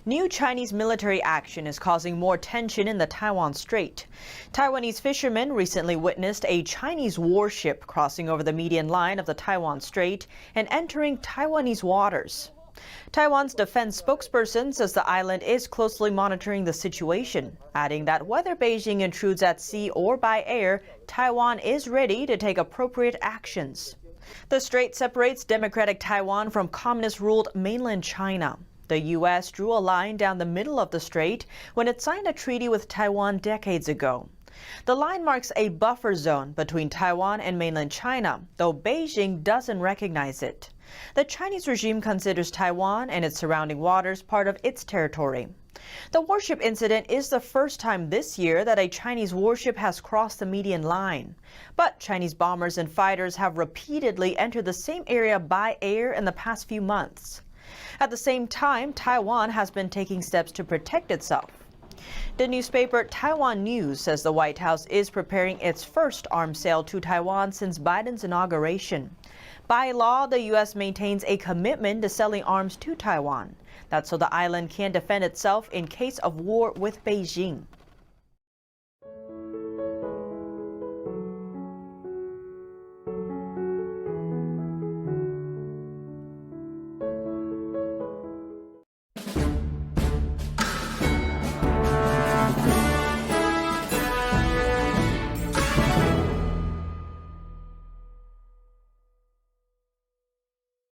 New Chinese military action is causing more tension in the Taiwan Strait. Taiwanese fishermen recently witnessed a Chinese warship crossing over the median line of the Taiwan Strait and entering Taiwanese waters. Taiwan's defense spokesperson says the island is closely monitoring the situation, adding that whether Beijing intrudes at sea or by air, Taiwan is ready to take appropriate actions. The strait separates democratic Taiwan from communist-ruled mainland China. The U.S. drew a line down the middle of the strait when it signed a treaty with Taiwan decades ago. The line marks a buffer zone between Taiwan and mainland China, though Beijing doesn't recognize it. The Chinese regime considers Taiwan and its surrounding waters part of its territory. The warship incident is the first time this year that a Chinese warship has crossed the median line. But Chinese bombers and fighters have repeatedly entered the same area by air in the past few months. At the same time, Taiwan has been taking steps to protect itself. The newspaper Taiwan News says the White House is preparing its first arms sale to Taiwan since Biden's inauguration. By law, the U.S. maintains a commitment to selling arms to Taiwan. That's so the island can defend itself in case of war with Beijing.